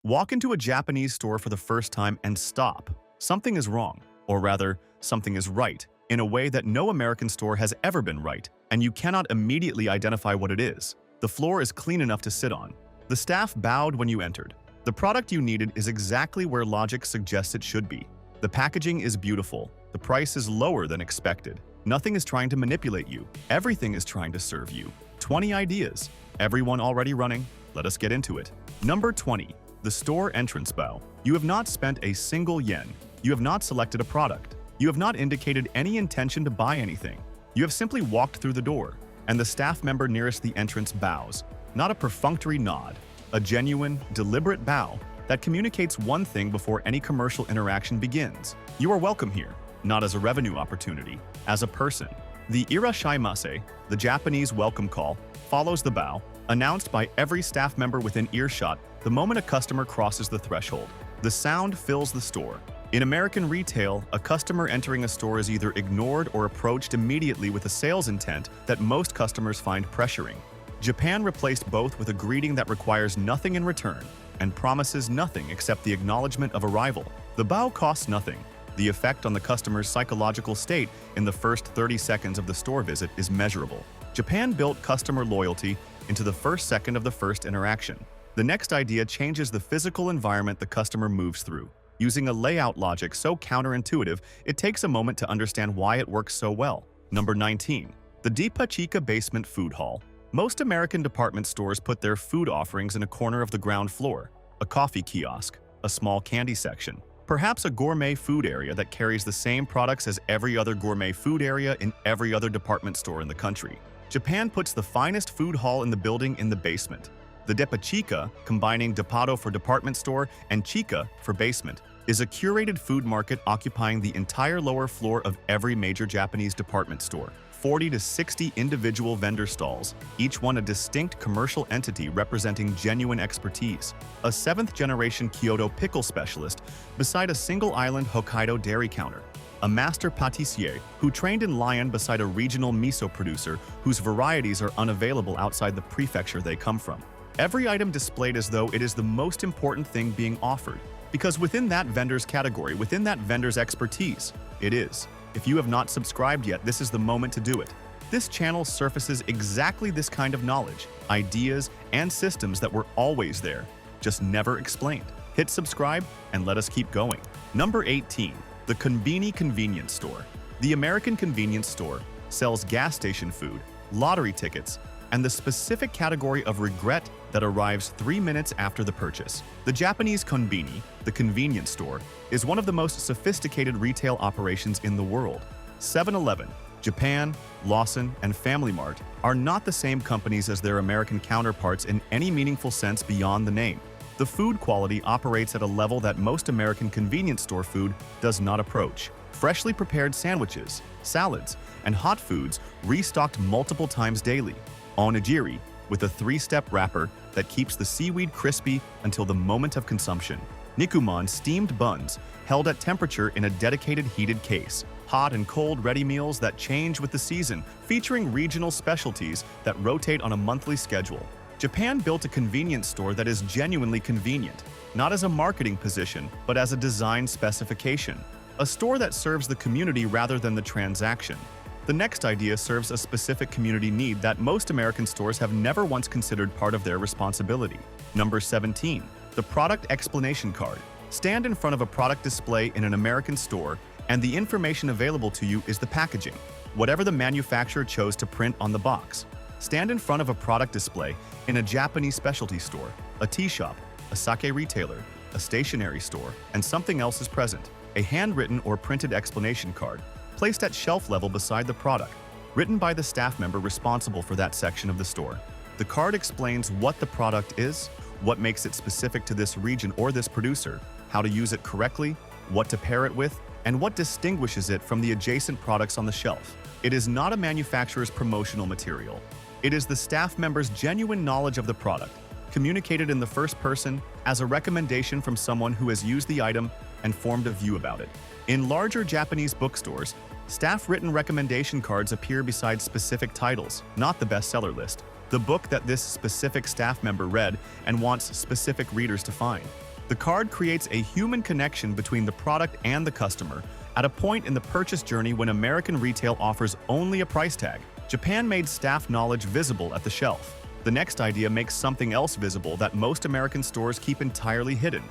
Walk into a Japanese store for the first time and stop. Something is wrong, or rather, something is right, in a way that no American store has ever been right, and you cannot immediately identify what it is. The floor is clean enough to sit on. The staff bowed when you entered. The product you needed is exactly where logic suggests it should be. The packaging is beautiful. The price is lower than expected. Nothing is trying to manipulate you. Everything is trying to serve you. 20 ideas. Everyone already running? Let us get into it. Number 20. The store entrance bow. You have not spent a single yen. You have not selected a product. You have not indicated any intention to buy anything. You have simply walked through the door, and the staff member nearest the entrance bows. Not a perfunctory nod. A genuine, deliberate bow that communicates one thing before any commercial interaction begins. You are welcome here, not as a revenue opportunity, as a person. The irashaimase, the Japanese welcome call, follows the bow, announced by every staff member within earshot the moment a customer crosses the threshold. The sound fills the store. In American retail, a customer entering a store is either ignored or approached immediately with a sales intent that most customers find pressuring. Japan replaced both with a greeting that requires nothing in return and promises nothing except the acknowledgement of arrival. The bow costs nothing. The effect on the customer's psychological state in the first 30 seconds of the store visit is measurable. Japan built customer loyalty into the first second of the first interaction. The next idea changes the physical environment the customer moves through. Using a layout logic so counterintuitive, it takes a moment to understand why it works so well. Number 19. The Deepachika Basement Food Hall. Most American department stores put their food offerings in a corner of the ground floor, a coffee kiosk, a small candy section, perhaps a gourmet food area that carries the same products as every other gourmet food area in every other department store in the country. Japan puts the finest food hall in the building in the basement. The Deepachika, combining Depato for department store and Chika for basement, is a curated food market occupying the entire lower floor of every major Japanese department store. 40 to 60 individual vendor stalls, each one a distinct commercial entity representing genuine expertise. A 7th-generation Kyoto pickle specialist beside a single-island Hokkaido dairy counter. A master pâtissier who trained in Lyon beside a regional miso producer whose varieties are unavailable outside the prefecture they come from. Every item displayed as though it is the most important thing being offered, because within that vendor's category, within that vendor's expertise, it is. If you have not subscribed yet, this is the moment to do it. This channel surfaces exactly this kind of knowledge, ideas, and systems that were always there, just never explained. Hit subscribe and let us keep going. Number 18. The Konbini Convenience Store. The American convenience store sells gas station food, lottery tickets, and the specific category of regret that arrives 3 minutes after the purchase. The Japanese konbini, the convenience store, is one of the most sophisticated retail operations in the world. 7-Eleven, Japan, Lawson, and Family Mart are not the same companies as their American counterparts in any meaningful sense beyond the name. The food quality operates at a level that most American convenience store food does not approach. Freshly prepared sandwiches, salads, and hot foods restocked multiple times daily. Onigiri, with a 3-step wrapper that keeps the seaweed crispy until the moment of consumption. Nikuman steamed buns, held at temperature in a dedicated heated case. Hot and cold ready meals that change with the season, featuring regional specialties that rotate on a monthly schedule. Japan built a convenience store that is genuinely convenient, not as a marketing position, but as a design specification. A store that serves the community rather than the transaction. The next idea serves a specific community need that most American stores have never once considered part of their responsibility. Number 17. The Product Explanation Card. Stand in front of a product display in an American store, and the information available to you is the packaging, whatever the manufacturer chose to print on the box. Stand in front of a product display in a Japanese specialty store, a tea shop, a sake retailer, a stationery store, and something else is present. A handwritten or printed explanation card, placed at shelf level beside the product, written by the staff member responsible for that section of the store. The card explains what the product is, what makes it specific to this region or this producer, how to use it correctly, what to pair it with, and what distinguishes it from the adjacent products on the shelf. It is not a manufacturer's promotional material. It is the staff member's genuine knowledge of the product, communicated in the first person as a recommendation from someone who has used the item and formed a view about it. In larger Japanese bookstores, staff-written recommendation cards appear beside specific titles, not the bestseller list, the book that this specific staff member read and wants specific readers to find. The card creates a human connection between the product and the customer at a point in the purchase journey when American retail offers only a price tag. Japan made staff knowledge visible at the shelf. The next idea makes something else visible that most American stores keep entirely hidden.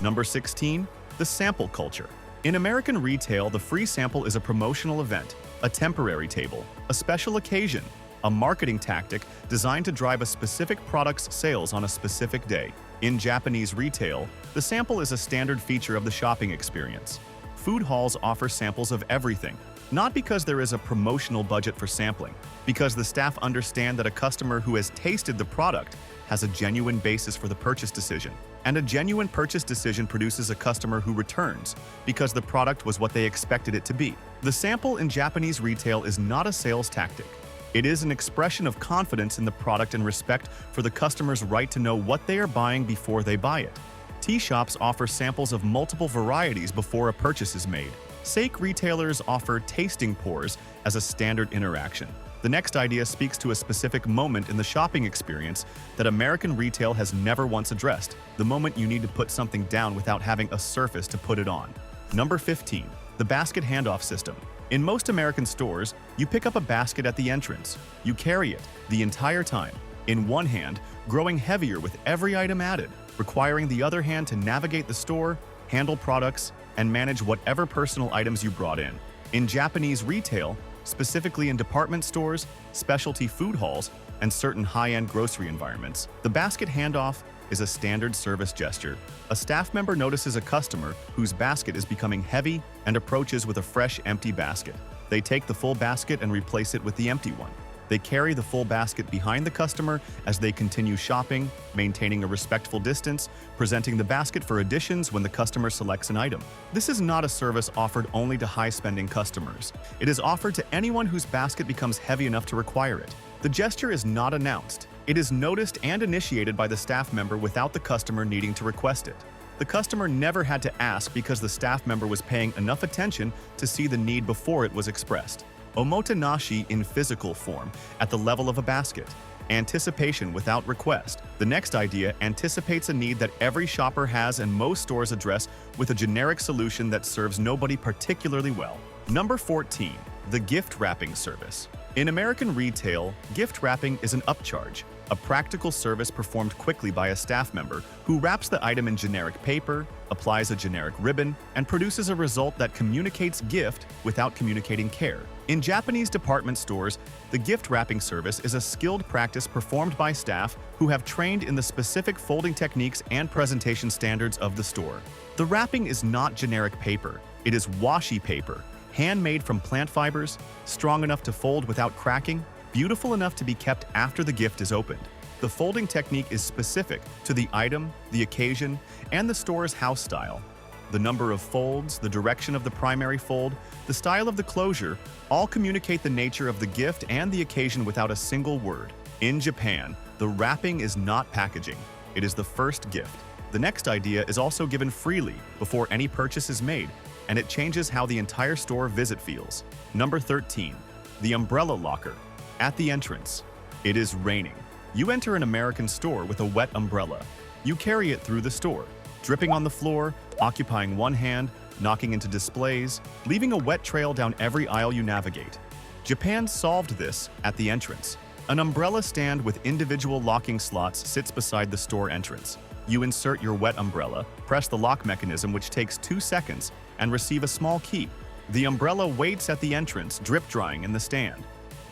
Number 16. The sample culture. In American retail, the free sample is a promotional event, a temporary table, a special occasion, a marketing tactic designed to drive a specific product's sales on a specific day. In Japanese retail, the sample is a standard feature of the shopping experience. Food halls offer samples of everything, not because there is a promotional budget for sampling, because the staff understand that a customer who has tasted the product has a genuine basis for the purchase decision. And a genuine purchase decision produces a customer who returns because the product was what they expected it to be. The sample in Japanese retail is not a sales tactic. It is an expression of confidence in the product and respect for the customer's right to know what they are buying before they buy it. Tea shops offer samples of multiple varieties before a purchase is made. Sake retailers offer tasting pours as a standard interaction. The next idea speaks to a specific moment in the shopping experience that American retail has never once addressed, the moment you need to put something down without having a surface to put it on. Number 15. The basket handoff system. In most American stores, you pick up a basket at the entrance. You carry it the entire time, in one hand, growing heavier with every item added, requiring the other hand to navigate the store, handle products, and manage whatever personal items you brought in. In Japanese retail, specifically in department stores, specialty food halls, and certain high-end grocery environments, the basket handoff is a standard service gesture. A staff member notices a customer whose basket is becoming heavy and approaches with a fresh, empty basket. They take the full basket and replace it with the empty one. They carry the full basket behind the customer as they continue shopping, maintaining a respectful distance, presenting the basket for additions when the customer selects an item. This is not a service offered only to high-spending customers. It is offered to anyone whose basket becomes heavy enough to require it. The gesture is not announced. It is noticed and initiated by the staff member without the customer needing to request it. The customer never had to ask because the staff member was paying enough attention to see the need before it was expressed. Omotenashi in physical form, at the level of a basket. Anticipation without request. The next idea anticipates a need that every shopper has and most stores address with a generic solution that serves nobody particularly well. Number 14. The gift wrapping service. In American retail, gift wrapping is an upcharge, a practical service performed quickly by a staff member who wraps the item in generic paper, applies a generic ribbon, and produces a result that communicates gift without communicating care. In Japanese department stores, the gift wrapping service is a skilled practice performed by staff who have trained in the specific folding techniques and presentation standards of the store. The wrapping is not generic paper, it is washi paper, handmade from plant fibers, strong enough to fold without cracking, beautiful enough to be kept after the gift is opened. The folding technique is specific to the item, the occasion, and the store's house style. The number of folds, the direction of the primary fold, the style of the closure, all communicate the nature of the gift and the occasion without a single word. In Japan, the wrapping is not packaging. It is the first gift. The next idea is also given freely before any purchase is made, and it changes how the entire store visit feels. Number 13. The umbrella locker. At the entrance. It is raining. You enter an American store with a wet umbrella. You carry it through the store, dripping on the floor, occupying one hand, knocking into displays, leaving a wet trail down every aisle you navigate. Japan solved this at the entrance. An umbrella stand with individual locking slots sits beside the store entrance. You insert your wet umbrella, press the lock mechanism which takes 2 seconds, and receive a small key. The umbrella waits at the entrance, drip drying in the stand.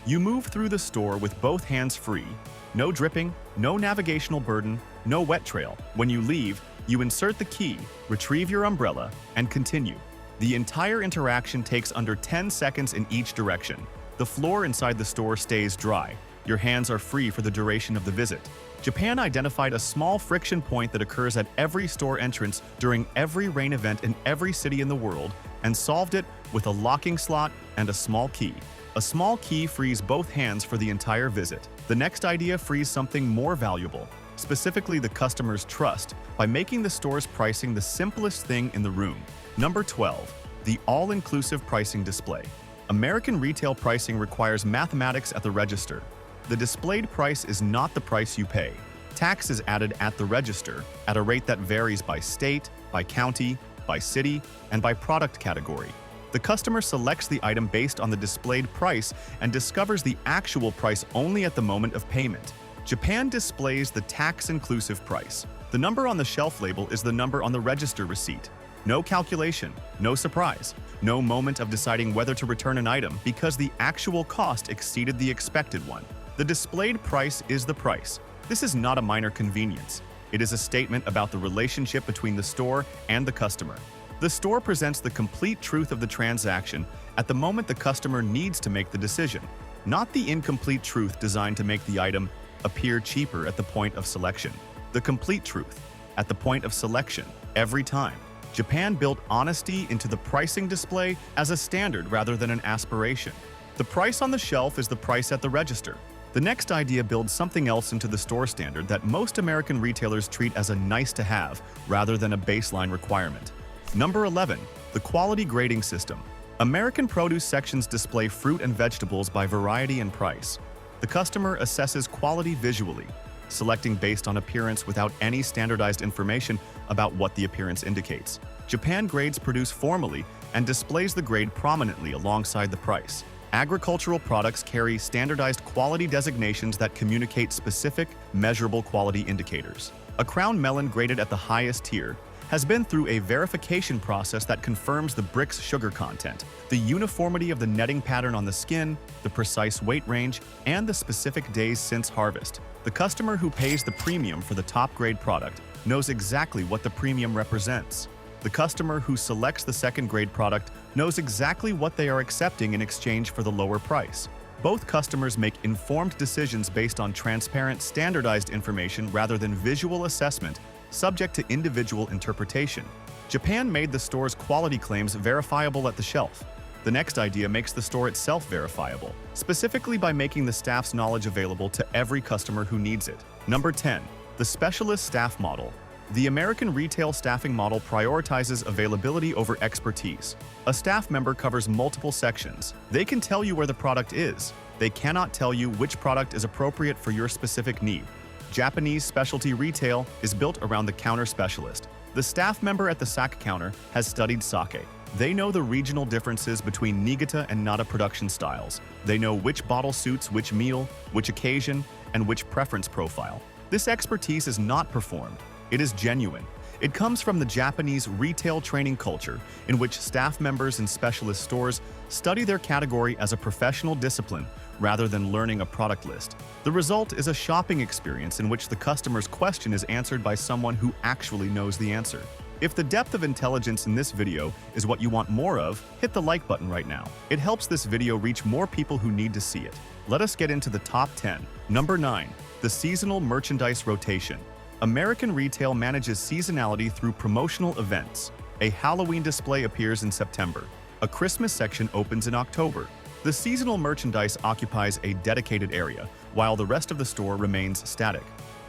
You move through the store with both hands free. No dripping, no navigational burden, no wet trail. When you leave, you insert the key, retrieve your umbrella, and continue. The entire interaction takes under 10 seconds in each direction. The floor inside the store stays dry. Your hands are free for the duration of the visit. Japan identified a small friction point that occurs at every store entrance during every rain event in every city in the world and solved it with a locking slot and a small key. A small key frees both hands for the entire visit. The next idea frees something more valuable, specifically the customer's trust, by making the store's pricing the simplest thing in the room. Number 12. The all-inclusive pricing display. American retail pricing requires mathematics at the register. The displayed price is not the price you pay. Tax is added at the register at a rate that varies by state, by county, by city, and by product category. The customer selects the item based on the displayed price and discovers the actual price only at the moment of payment. Japan displays the tax-inclusive price. The number on the shelf label is the number on the register receipt. No calculation, no surprise, no moment of deciding whether to return an item because the actual cost exceeded the expected one. The displayed price is the price. This is not a minor convenience. It is a statement about the relationship between the store and the customer. The store presents the complete truth of the transaction at the moment the customer needs to make the decision, not the incomplete truth designed to make the item appear cheaper at the point of selection. The complete truth, at the point of selection, every time. Japan built honesty into the pricing display as a standard rather than an aspiration. The price on the shelf is the price at the register. The next idea builds something else into the store standard that most American retailers treat as a nice-to-have rather than a baseline requirement. Number 11. The quality grading system. American produce sections display fruit and vegetables by variety and price. The customer assesses quality visually, selecting based on appearance without any standardized information about what the appearance indicates. Japan grades produce formally and displays the grade prominently alongside the price. Agricultural products carry standardized quality designations that communicate specific, measurable quality indicators. A crown melon graded at the highest tier has been through a verification process that confirms the brick's sugar content, the uniformity of the netting pattern on the skin, the precise weight range, and the specific days since harvest. The customer who pays the premium for the top-grade product knows exactly what the premium represents. The customer who selects the second-grade product knows exactly what they are accepting in exchange for the lower price. Both customers make informed decisions based on transparent, standardized information rather than visual assessment subject to individual interpretation. Japan made the store's quality claims verifiable at the shelf. The next idea makes the store itself verifiable, specifically by making the staff's knowledge available to every customer who needs it. Number 10. The specialist staff model. The American retail staffing model prioritizes availability over expertise. A staff member covers multiple sections. They can tell you where the product is. They cannot tell you which product is appropriate for your specific need. Japanese specialty retail is built around the counter specialist. The staff member at the sake counter has studied sake. They know the regional differences between Niigata and Nara production styles. They know which bottle suits which meal, which occasion, and which preference profile. This expertise is not performed. It is genuine. It comes from the Japanese retail training culture, in which staff members in specialist stores study their category as a professional discipline rather than learning a product list. The result is a shopping experience in which the customer's question is answered by someone who actually knows the answer. If the depth of intelligence in this video is what you want more of, hit the like button right now. It helps this video reach more people who need to see it. Let us get into the top 10. Number 9. The seasonal merchandise rotation. American retail manages seasonality through promotional events. A Halloween display appears in September. A Christmas section opens in October. The seasonal merchandise occupies a dedicated area, while the rest of the store remains static.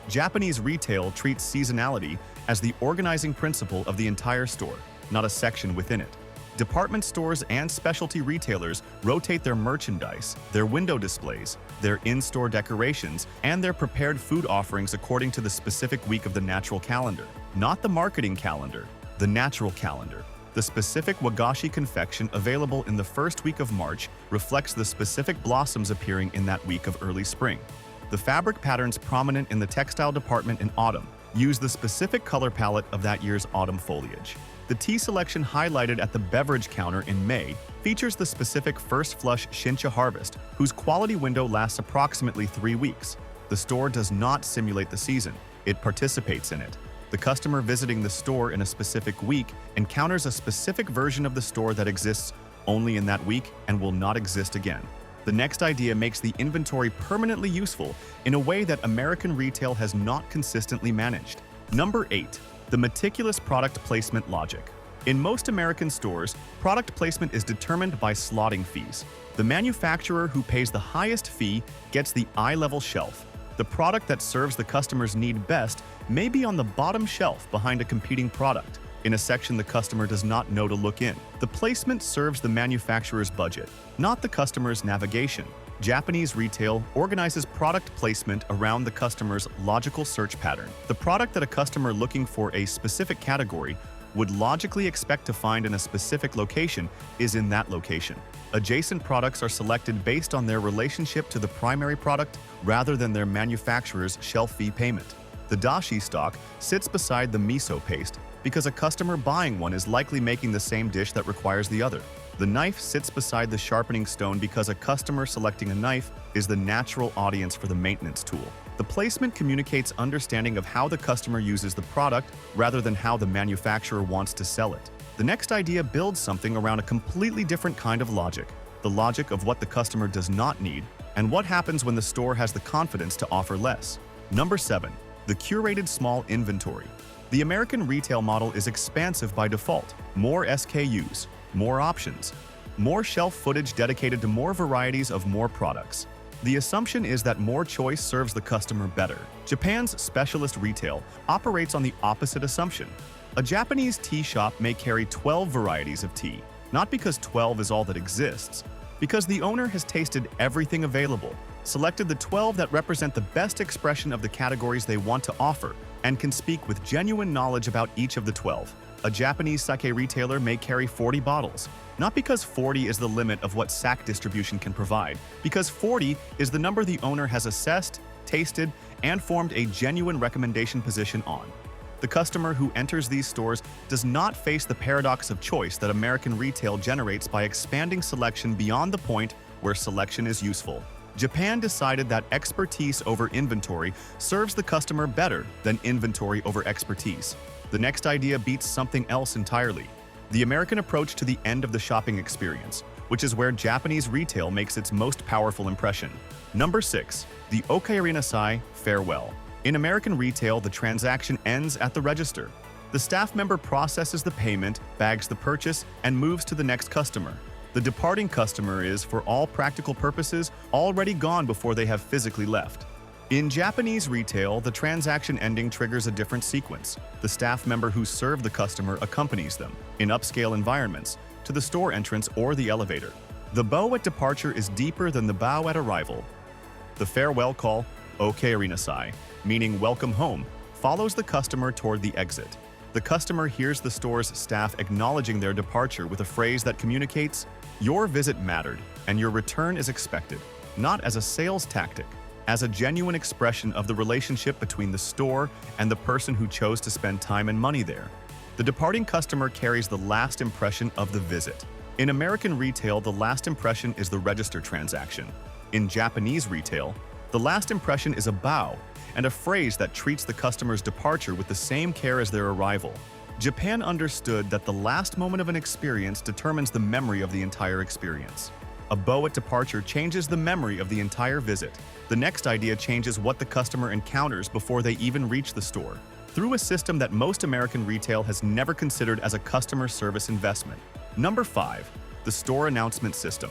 Japanese retail treats seasonality as the organizing principle of the entire store, not a section within it. Department stores and specialty retailers rotate their merchandise, their window displays, their in-store decorations, and their prepared food offerings according to the specific week of the natural calendar. Not the marketing calendar, the natural calendar. The specific wagashi confection available in the first week of March reflects the specific blossoms appearing in that week of early spring. The fabric patterns prominent in the textile department in autumn use the specific color palette of that year's autumn foliage. The tea selection highlighted at the beverage counter in May features the specific first flush Shincha harvest, whose quality window lasts approximately 3 weeks. The store does not simulate the season, it participates in it. The customer visiting the store in a specific week encounters a specific version of the store that exists only in that week and will not exist again. The next idea makes the inventory permanently useful in a way that American retail has not consistently managed. Number 8. The meticulous product placement logic. In most American stores, product placement is determined by slotting fees. The manufacturer who pays the highest fee gets the eye-level shelf. The product that serves the customer's need best may be on the bottom shelf behind a competing product, in a section the customer does not know to look in. The placement serves the manufacturer's budget, not the customer's navigation. Japanese retail organizes product placement around the customer's logical search pattern. The product that a customer looking for a specific category would logically expect to find in a specific location is in that location. Adjacent products are selected based on their relationship to the primary product rather than their manufacturer's shelf fee payment. The dashi stock sits beside the miso paste because a customer buying one is likely making the same dish that requires the other. The knife sits beside the sharpening stone because a customer selecting a knife is the natural audience for the maintenance tool. The placement communicates understanding of how the customer uses the product rather than how the manufacturer wants to sell it. The next idea builds something around a completely different kind of logic, the logic of what the customer does not need and what happens when the store has the confidence to offer less. Number 7. The curated small inventory. The American retail model is expansive by default. More SKUs, more options, more shelf footage dedicated to more varieties of more products. The assumption is that more choice serves the customer better. Japan's specialist retail operates on the opposite assumption. A Japanese tea shop may carry 12 varieties of tea, not because 12 is all that exists, because the owner has tasted everything available, selected the 12 that represent the best expression of the categories they want to offer, and can speak with genuine knowledge about each of the 12. A Japanese sake retailer may carry 40 bottles, not because 40 is the limit of what sack distribution can provide, because 40 is the number the owner has assessed, tasted, and formed a genuine recommendation position on. The customer who enters these stores does not face the paradox of choice that American retail generates by expanding selection beyond the point where selection is useful. Japan decided that expertise over inventory serves the customer better than inventory over expertise. The next idea beats something else entirely: the American approach to the end of the shopping experience, which is where Japanese retail makes its most powerful impression. Number 6. The Okaerinasai farewell. In American retail, the transaction ends at the register. The staff member processes the payment, bags the purchase, and moves to the next customer. The departing customer is, for all practical purposes, already gone before they have physically left. In Japanese retail, the transaction ending triggers a different sequence. The staff member who served the customer accompanies them, in upscale environments, to the store entrance or the elevator. The bow at departure is deeper than the bow at arrival. The farewell call, Okaerinasai, meaning welcome home, follows the customer toward the exit. The customer hears the store's staff acknowledging their departure with a phrase that communicates, "Your visit mattered, and your return is expected," not as a sales tactic, as a genuine expression of the relationship between the store and the person who chose to spend time and money there. The departing customer carries the last impression of the visit. In American retail, the last impression is the register transaction. In Japanese retail, the last impression is a bow and a phrase that treats the customer's departure with the same care as their arrival. Japan understood that the last moment of an experience determines the memory of the entire experience. A bow at departure changes the memory of the entire visit. The next idea changes what the customer encounters before they even reach the store, through a system that most American retail has never considered as a customer service investment. Number 5. The store announcement system.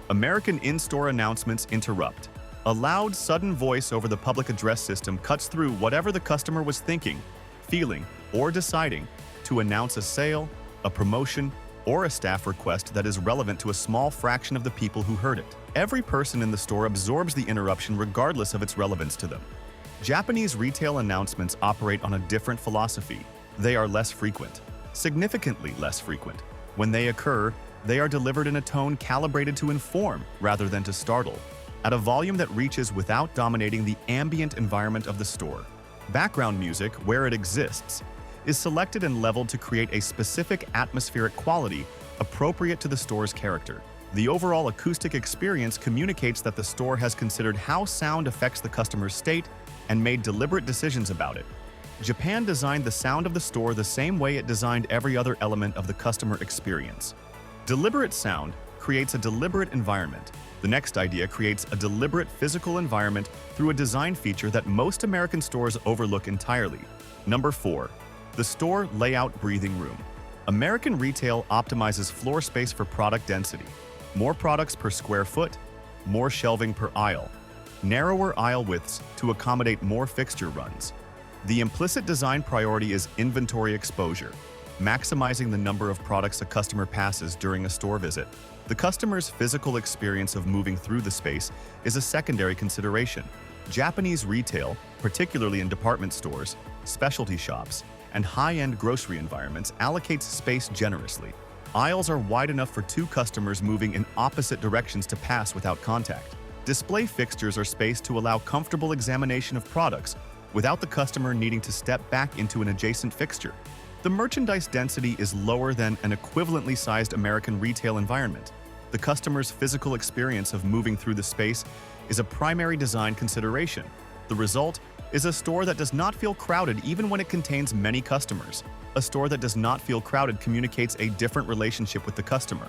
American in-store announcements interrupt. A loud, sudden voice over the public address system cuts through whatever the customer was thinking, feeling, or deciding to announce a sale, a promotion, or a staff request that is relevant to a small fraction of the people who heard it. Every person in the store absorbs the interruption regardless of its relevance to them. Japanese retail announcements operate on a different philosophy. They are less frequent, significantly less frequent. When they occur, they are delivered in a tone calibrated to inform rather than to startle, at a volume that reaches without dominating the ambient environment of the store. Background music, where it exists, is selected and leveled to create a specific atmospheric quality appropriate to the store's character. The overall acoustic experience communicates that the store has considered how sound affects the customer's state and made deliberate decisions about it. Japan designed the sound of the store the same way it designed every other element of the customer experience. Deliberate sound creates a deliberate environment. The next idea creates a deliberate physical environment through a design feature that most American stores overlook entirely. Number 4. The store layout breathing room. American retail optimizes floor space for product density. More products per square foot, more shelving per aisle, narrower aisle widths to accommodate more fixture runs. The implicit design priority is inventory exposure, maximizing the number of products a customer passes during a store visit. The customer's physical experience of moving through the space is a secondary consideration. Japanese retail, particularly in department stores, specialty shops, and high-end grocery environments, allocates space generously. Aisles are wide enough for two customers moving in opposite directions to pass without contact. Display fixtures are spaced to allow comfortable examination of products without the customer needing to step back into an adjacent fixture. The merchandise density is lower than an equivalently sized American retail environment. The customer's physical experience of moving through the space is a primary design consideration. The result is a store that does not feel crowded even when it contains many customers. A store that does not feel crowded communicates a different relationship with the customer.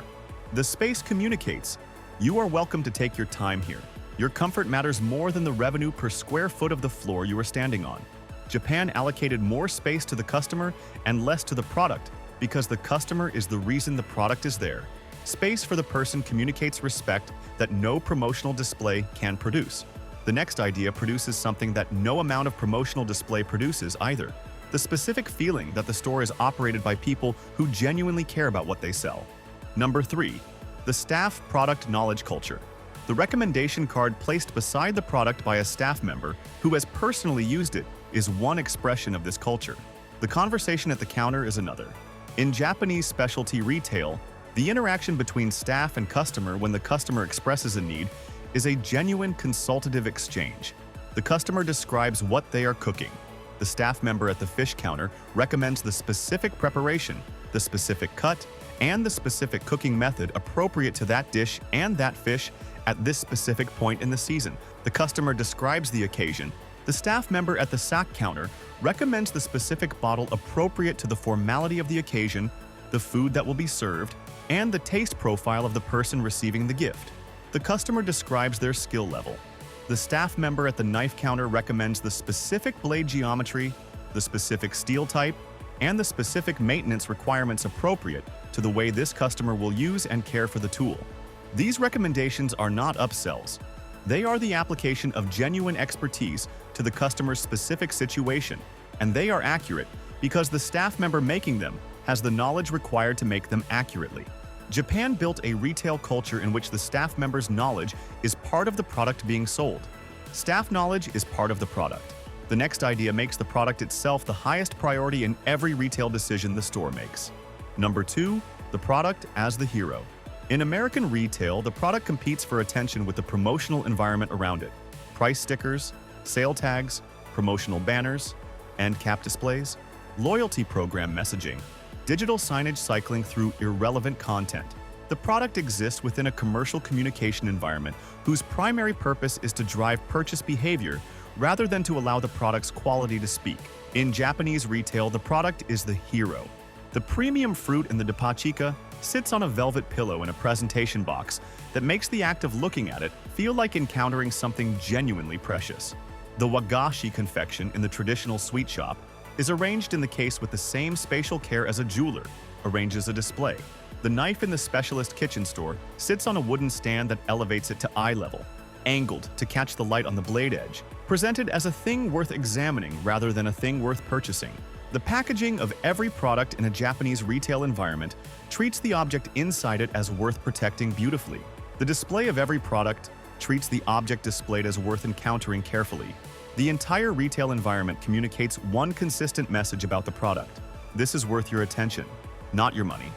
The space communicates, "You are welcome to take your time here. Your comfort matters more than the revenue per square foot of the floor you are standing on." Japan allocated more space to the customer and less to the product because the customer is the reason the product is there. Space for the person communicates respect that no promotional display can produce. The next idea produces something that no amount of promotional display produces either: the specific feeling that the store is operated by people who genuinely care about what they sell. Number 3. The staff product knowledge culture. The recommendation card placed beside the product by a staff member who has personally used it is one expression of this culture. The conversation at the counter is another. In Japanese specialty retail, the interaction between staff and customer when the customer expresses a need is a genuine consultative exchange. The customer describes what they are cooking. The staff member at the fish counter recommends the specific preparation, the specific cut, and the specific cooking method appropriate to that dish and that fish at this specific point in the season. The customer describes the occasion. The staff member at the sack counter recommends the specific bottle appropriate to the formality of the occasion, the food that will be served, and the taste profile of the person receiving the gift. The customer describes their skill level. The staff member at the knife counter recommends the specific blade geometry, the specific steel type, and the specific maintenance requirements appropriate to the way this customer will use and care for the tool. These recommendations are not upsells. They are the application of genuine expertise to the customer's specific situation, and they are accurate because the staff member making them has the knowledge required to make them accurately. Japan built a retail culture in which the staff member's knowledge is part of the product being sold. Staff knowledge is part of the product. The next idea makes the product itself the highest priority in every retail decision the store makes. Number 2, the product as the hero. In American retail, the product competes for attention with the promotional environment around it. Price stickers, sale tags, promotional banners, end cap displays, loyalty program messaging, digital signage cycling through irrelevant content. The product exists within a commercial communication environment whose primary purpose is to drive purchase behavior rather than to allow the product's quality to speak. In Japanese retail, the product is the hero. The premium fruit in the depachika sits on a velvet pillow in a presentation box that makes the act of looking at it feel like encountering something genuinely precious. The wagashi confection in the traditional sweet shop is arranged in the case with the same spatial care as a jeweler arranges a display. The knife in the specialist kitchen store sits on a wooden stand that elevates it to eye level, angled to catch the light on the blade edge, presented as a thing worth examining rather than a thing worth purchasing. The packaging of every product in a Japanese retail environment treats the object inside it as worth protecting beautifully. The display of every product treats the object displayed as worth encountering carefully. The entire retail environment communicates one consistent message about the product. This is worth your attention, not your money,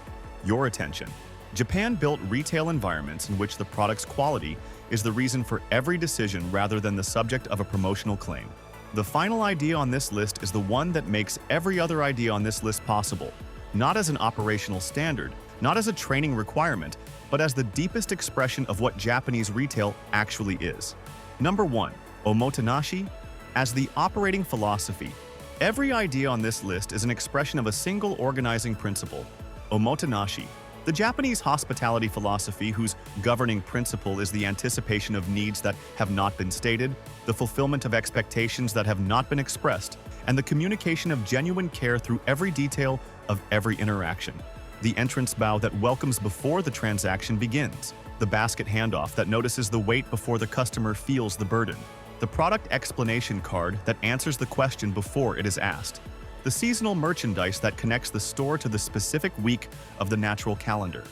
your attention. Japan built retail environments in which the product's quality is the reason for every decision rather than the subject of a promotional claim. The final idea on this list is the one that makes every other idea on this list possible, not as an operational standard, not as a training requirement, but as the deepest expression of what Japanese retail actually is. Number 1. Omotenashi. As the operating philosophy, every idea on this list is an expression of a single organizing principle: Omotenashi. The Japanese hospitality philosophy, whose governing principle is the anticipation of needs that have not been stated, the fulfillment of expectations that have not been expressed, and the communication of genuine care through every detail of every interaction. The entrance bow that welcomes before the transaction begins. The basket handoff that notices the weight before the customer feels the burden. The product explanation card that answers the question before it is asked. The seasonal merchandise that connects the store to the specific week of the natural calendar.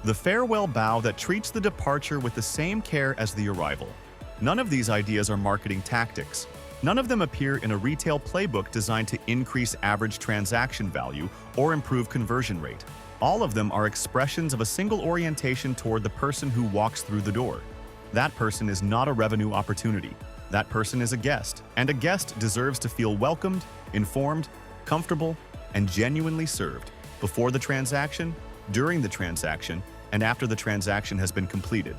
The farewell bow that treats the departure with the same care as the arrival. None of these ideas are marketing tactics. None of them appear in a retail playbook designed to increase average transaction value or improve conversion rate. All of them are expressions of a single orientation toward the person who walks through the door. That person is not a revenue opportunity. That person is a guest, and a guest deserves to feel welcomed, informed, comfortable, and genuinely served before the transaction, during the transaction, and after the transaction has been completed.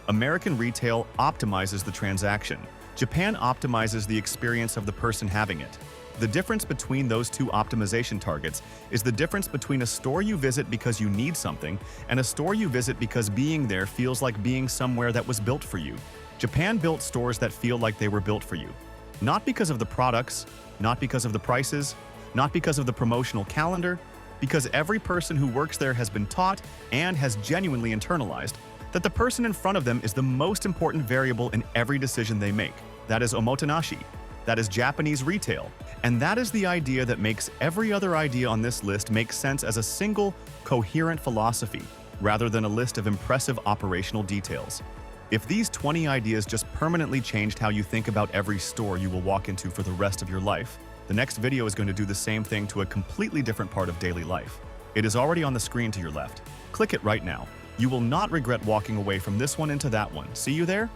American retail optimizes the transaction. Japan optimizes the experience of the person having it. The difference between those two optimization targets is the difference between a store you visit because you need something and a store you visit because being there feels like being somewhere that was built for you. Japan built stores that feel like they were built for you. Not because of the products, not because of the prices, not because of the promotional calendar, because every person who works there has been taught and has genuinely internalized that the person in front of them is the most important variable in every decision they make. That is Omotenashi. That is Japanese retail. And that is the idea that makes every other idea on this list make sense as a single, coherent philosophy, rather than a list of impressive operational details. If these 20 ideas just permanently changed how you think about every store you will walk into for the rest of your life, the next video is going to do the same thing to a completely different part of daily life. It is already on the screen to your left. Click it right now. You will not regret walking away from this one into that one. See you there?